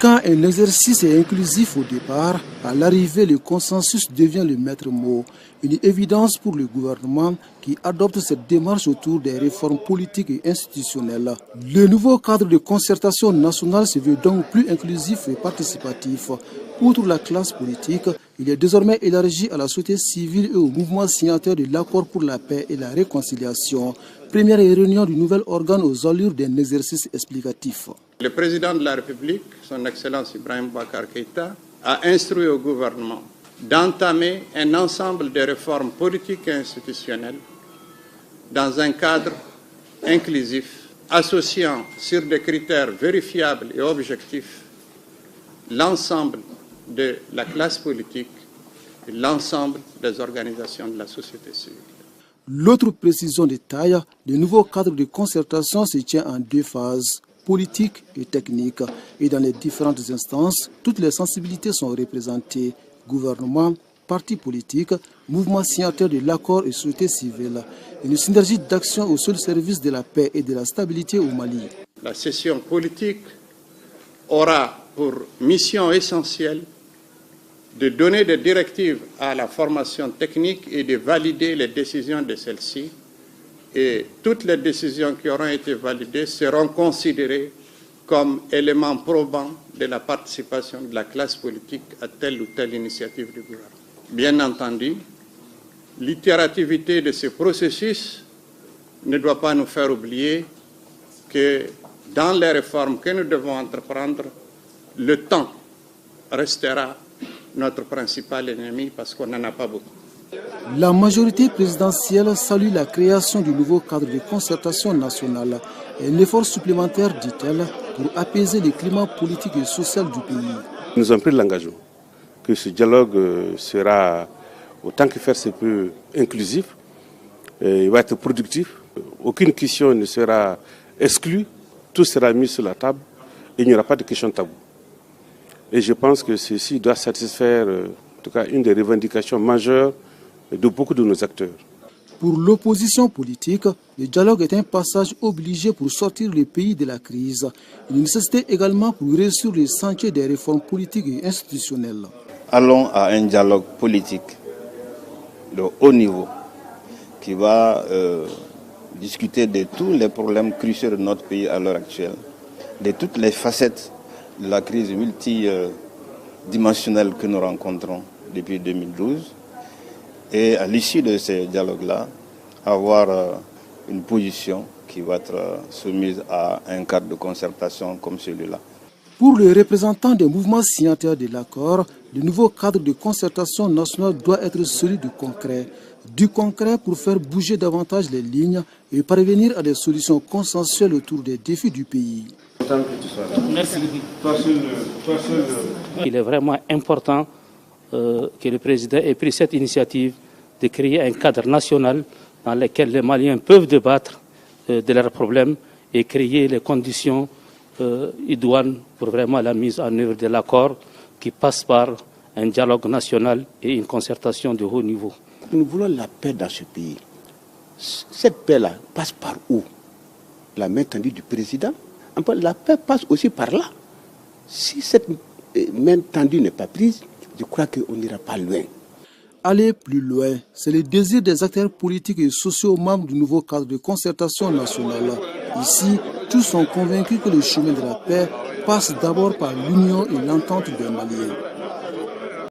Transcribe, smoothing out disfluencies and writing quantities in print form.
Quand un exercice est inclusif au départ, à l'arrivée, le consensus devient le maître mot. Une évidence pour le gouvernement qui adopte cette démarche autour des réformes politiques et institutionnelles. Le nouveau cadre de concertation nationale se veut donc plus inclusif et participatif. Outre la classe politique, il est désormais élargi à la société civile et au mouvement signataire de l'accord pour la paix et la réconciliation. Première réunion du nouvel organe aux allures d'un exercice explicatif. Le président de la République, son Excellence Ibrahim Boubacar Keïta, a instruit au gouvernement d'entamer un ensemble de réformes politiques et institutionnelles dans un cadre inclusif, associant sur des critères vérifiables et objectifs l'ensemble de la classe politique et l'ensemble des organisations de la société civile. L'autre précision de taille, le nouveau cadre de concertation se tient en deux phases, politique et technique. Et dans les différentes instances, toutes les sensibilités sont représentées, gouvernement, partis politiques, mouvements signataires de l'accord et société civile. Une synergie d'action au seul service de la paix et de la stabilité au Mali. La session politique aura pour mission essentielle de donner des directives à la formation technique et de valider les décisions de celle-ci. Et toutes les décisions qui auront été validées seront considérées comme éléments probants de la participation de la classe politique à telle ou telle initiative du gouvernement. Bien entendu, l'itérativité de ce processus ne doit pas nous faire oublier que dans les réformes que nous devons entreprendre, le temps restera notre principal ennemi parce qu'on n'en a pas beaucoup. La majorité présidentielle salue la création du nouveau cadre de concertation nationale. Un effort supplémentaire, dit-elle, pour apaiser le climat politique et social du pays. Nous avons pris l'engagement que ce dialogue sera, autant que faire se peut, inclusif, il va être productif. Aucune question ne sera exclue, tout sera mis sur la table et il n'y aura pas de questions taboues. Et je pense que ceci doit satisfaire, en tout cas, une des revendications majeures de beaucoup de nos acteurs. Pour l'opposition politique, le dialogue est un passage obligé pour sortir le pays de la crise. Une nécessité également pour réussir les sentiers des réformes politiques et institutionnelles. Allons à un dialogue politique de haut niveau qui va discuter de tous les problèmes cruciaux de notre pays à l'heure actuelle, de toutes les facettes de la crise multidimensionnelle que nous rencontrons depuis 2012. Et à l'issue de ces dialogues-là, avoir une position qui va être soumise à un cadre de concertation comme celui-là. Pour les représentants des mouvements signataires de l'accord, le nouveau cadre de concertation nationale doit être celui du concret. Du concret pour faire bouger davantage les lignes et parvenir à des solutions consensuelles autour des défis du pays. Merci. Il est vraiment important que le président ait pris cette initiative de créer un cadre national dans lequel les Maliens peuvent débattre de leurs problèmes et créer les conditions idoines pour vraiment la mise en œuvre de l'accord qui passe par un dialogue national et une concertation de haut niveau. Nous voulons la paix dans ce pays. Cette paix-là passe par où? La main tendue du président. La paix passe aussi par là. Si cette main tendue n'est pas prise, je crois qu'on n'ira pas loin. Aller plus loin, c'est le désir des acteurs politiques et sociaux membres du nouveau cadre de concertation nationale. Ici, tous sont convaincus que le chemin de la paix passe d'abord par l'union et l'entente des Maliens.